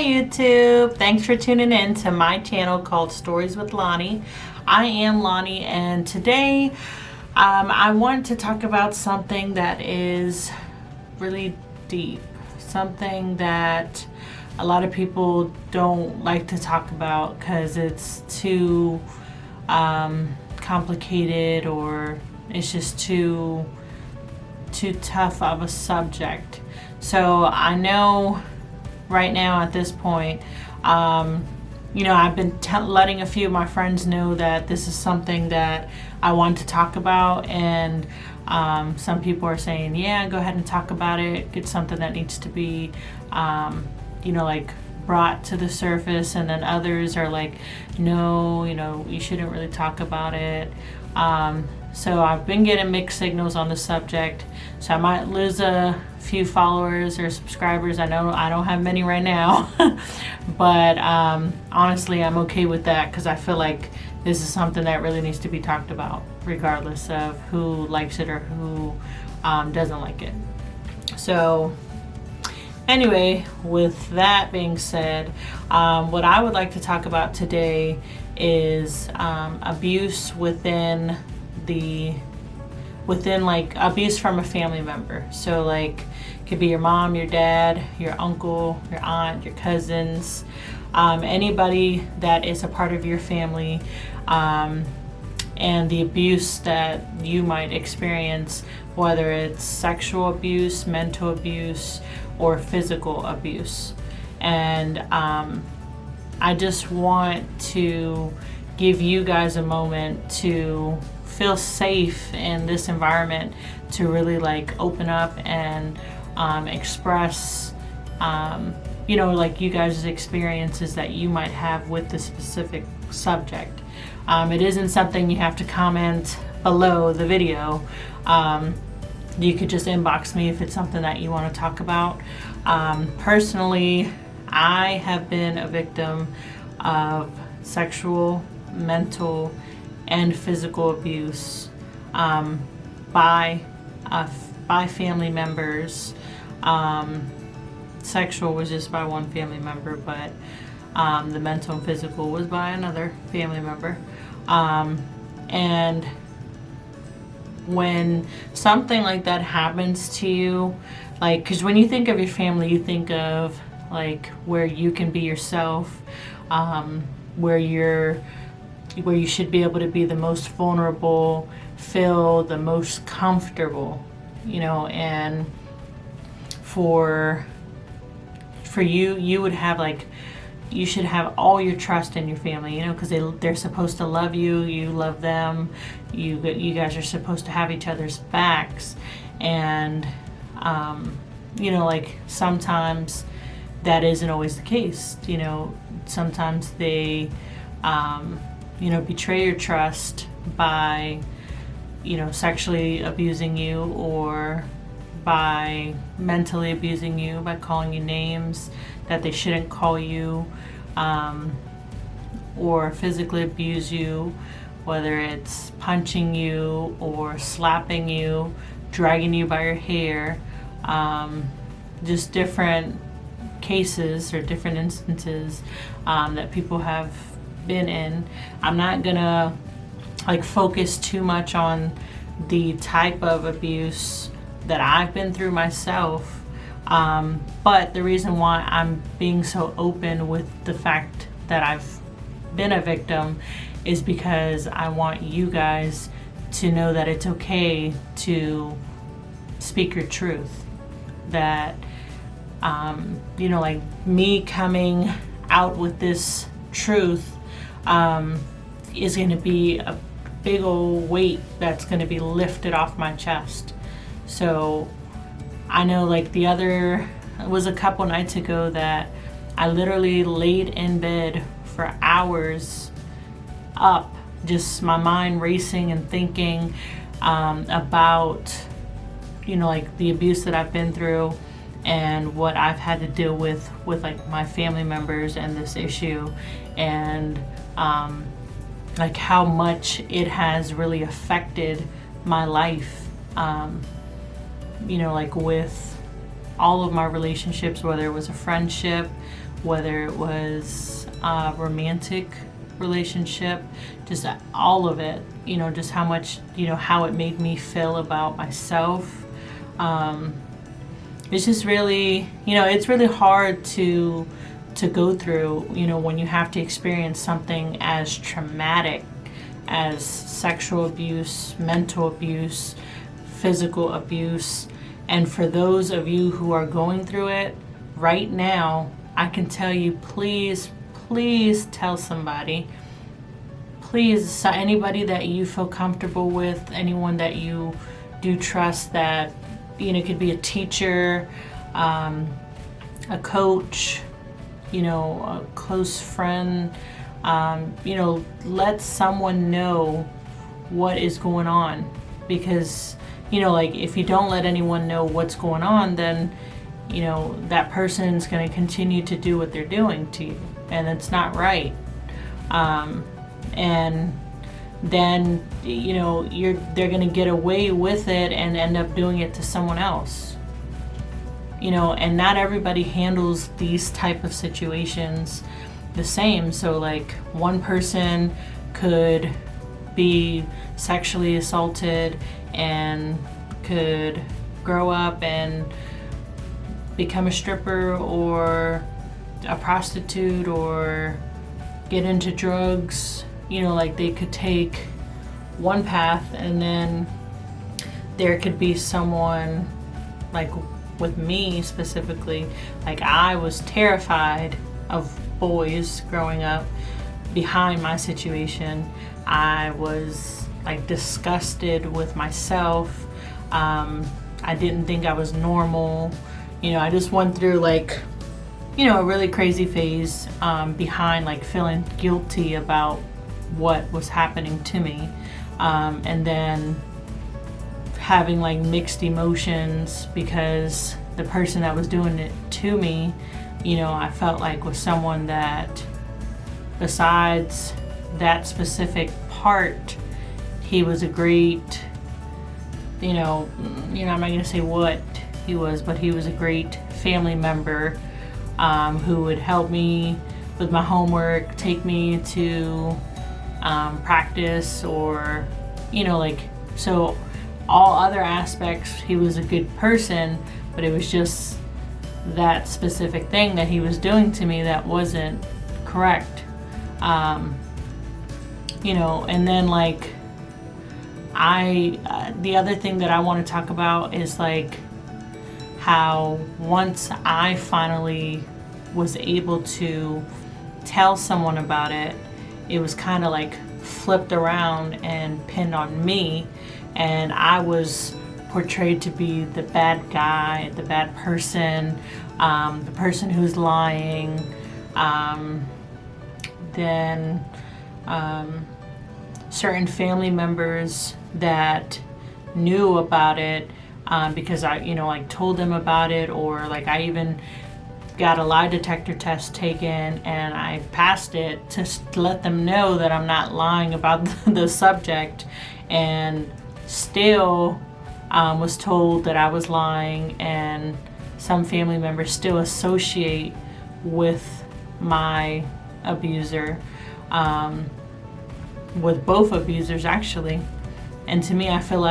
Hi YouTube! Thanks for tuning in to my channel called Stories with Lonnie. I am Lonnie, and today I want to talk about something that is really deep. Something that a lot of people don't like to talk about because it's too complicated, or it's just too tough of a subject. So I know right now at this point, I've been letting a few of my friends know that this is something that I want to talk about, and some people are saying, yeah, go ahead and talk about it. It's something that needs to be, brought to the surface, and then others are like, no, you shouldn't really talk about it. So I've been getting mixed signals on the subject. So I might lose a few followers or subscribers. I know I don't have many right now, but honestly, I'm okay with that because I feel like this is something that really needs to be talked about, regardless of who likes it or who doesn't like it. So anyway, with that being said, what I would like to talk about today is abuse within abuse from a family member. So like, it could be your mom, your dad, your uncle, your aunt, your cousins, anybody that is a part of your family, and the abuse that you might experience, whether it's sexual abuse, mental abuse, or physical abuse. And I just want to give you guys a moment to feel safe in this environment, to really open up and express you guys' experiences that you might have with the specific subject. It isn't something you have to comment below the video. You could just inbox me if it's something that you want to talk about. Personally, I have been a victim of sexual, mental, and physical abuse by family members. Sexual was just by one family member, but the mental and physical was by another family member. And when something like that happens to you, because when you think of your family, you think of where you can be yourself, where you should be able to be the most vulnerable, feel the most comfortable, and for you would have you should have all your trust in your family, because they're supposed to love you, you love them, you guys are supposed to have each other's backs. And sometimes that isn't always the case. Sometimes they betray your trust by sexually abusing you, or by mentally abusing you, by calling you names that they shouldn't call you, or physically abuse you, whether it's punching you or slapping you, dragging you by your hair, just different cases or different instances that people have been in. I'm not gonna focus too much on the type of abuse that I've been through myself, but the reason why I'm being so open with the fact that I've been a victim is because I want you guys to know that it's okay to speak your truth. That me coming out with this truth is going to be a big old weight that's going to be lifted off my chest. So I know it was a couple nights ago that I literally laid in bed for hours up, just my mind racing and thinking about the abuse that I've been through and what I've had to deal with my family members and this issue, and how much it has really affected my life, with all of my relationships, whether it was a friendship whether it was a romantic relationship, just all of it, just how much, how it made me feel about myself. It's just really, it's really hard to go through, when you have to experience something as traumatic as sexual abuse, mental abuse, physical abuse. And for those of you who are going through it right now, I can tell you, please tell somebody. Please, anybody that you feel comfortable with, anyone that you do trust, that, it could be a teacher, a coach, a close friend, let someone know what is going on. Because, if you don't let anyone know what's going on, then, that person's going to continue to do what they're doing to you. And it's not right. And then, they're going to get away with it and end up doing it to someone else. And not everybody handles these type of situations the same. So one person could be sexually assaulted and could grow up and become a stripper or a prostitute or get into drugs. They could take one path, and then there could be someone, with me specifically, I was terrified of boys growing up behind my situation. I was disgusted with myself. I didn't think I was normal. I just went through a really crazy phase behind feeling guilty about what was happening to me, and then having mixed emotions because the person that was doing it to me, I felt was someone that, besides that specific part, he was a great, I'm not going to say what he was, but he was a great family member who would help me with my homework, take me to practice, or so all other aspects he was a good person, but it was just that specific thing that he was doing to me that wasn't correct. And then the other thing that I want to talk about is how once I finally was able to tell someone about it, it was kind of flipped around and pinned on me, and I was portrayed to be the bad guy, the bad person, the person who's lying. Then certain family members that knew about it, because I told them about it, or I even got a lie detector test taken and I passed it to let them know that I'm not lying about the subject, and still was told that I was lying, and some family members still associate with my abuser, with both abusers actually. And to me, I feel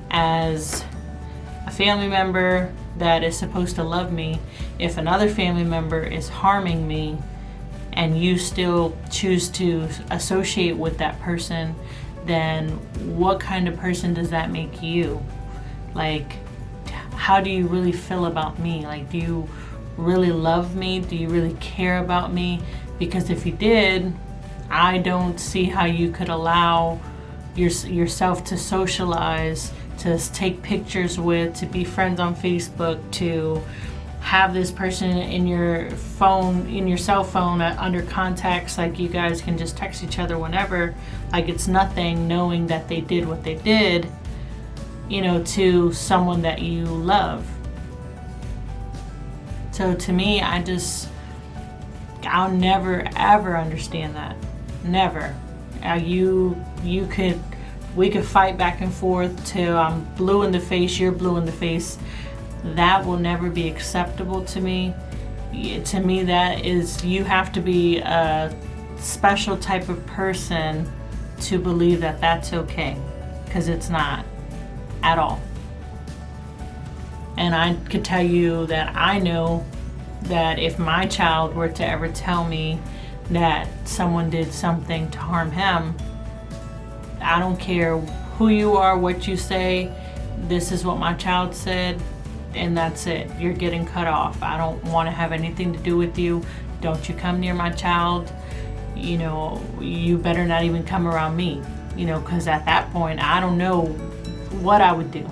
as a family member that is supposed to love me, if another family member is harming me and you still choose to associate with that person, then what kind of person does that make you? How do you really feel about me? Do you really love me? Do you really care about me? Because if you did, I don't see how you could allow yourself to socialize, to take pictures with, to be friends on Facebook, to have this person in your phone, in your cell phone under contacts, you guys can just text each other whenever, it's nothing, knowing that they did what they did, to someone that you love. So to me, I'll never ever understand that. Never. We could fight back and forth till I'm blue in the face, you're blue in the face. That will never be acceptable to me. To me, that is, you have to be a special type of person to believe that that's okay, because it's not at all. And I could tell you that I know that if my child were to ever tell me that someone did something to harm him, I don't care who you are, what you say, this is what my child said, and that's it. You're getting cut off. I don't want to have anything to do with you. Don't you come near my child. You know, you better not even come around me, you know, because at that point, I don't know what I would do.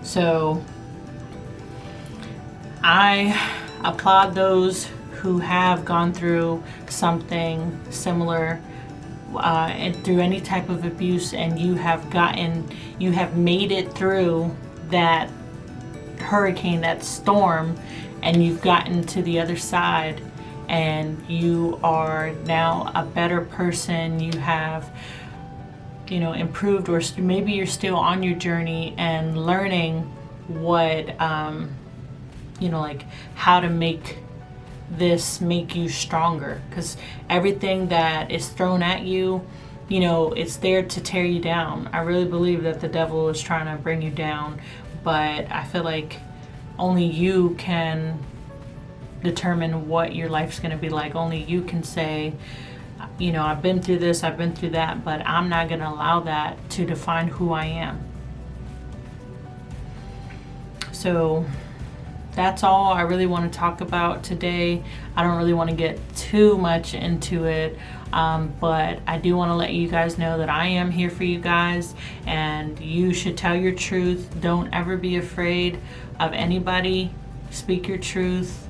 So I applaud those who have gone through something similar and through any type of abuse, and you have made it through that hurricane, that storm, and you've gotten to the other side, and you are now a better person. You have, you know, improved, or maybe you're still on your journey and learning what, you know, like how to make this make you stronger, because everything that is thrown at you, you know, it's there to tear you down. I really believe that the devil is trying to bring you down, but I feel like only you can determine what your life's going to be like. Only you can say, you know, I've been through this, I've been through that, but I'm not going to allow that to define who I am. So that's all I really want to talk about today. I don't really want to get too much into it, but I do want to let you guys know that I am here for you guys, and you should tell your truth. Don't ever be afraid of anybody. Speak your truth.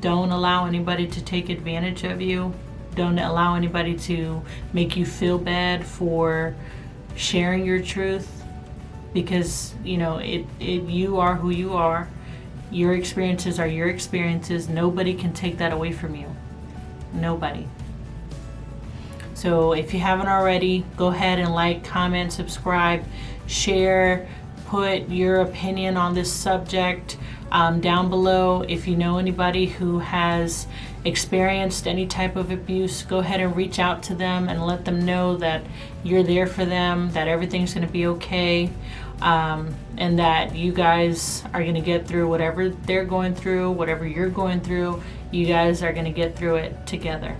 Don't allow anybody to take advantage of you. Don't allow anybody to make you feel bad for sharing your truth, because, you know, you are who you are. Your experiences are your experiences. Nobody can take that away from you. Nobody. So if you haven't already, go ahead and like, comment, subscribe, share, put your opinion on this subject down below. If you know anybody who has experienced any type of abuse, go ahead and reach out to them and let them know that you're there for them, that everything's going to be okay, and that you guys are going to get through whatever they're going through, whatever you're going through. You guys are going to get through it together.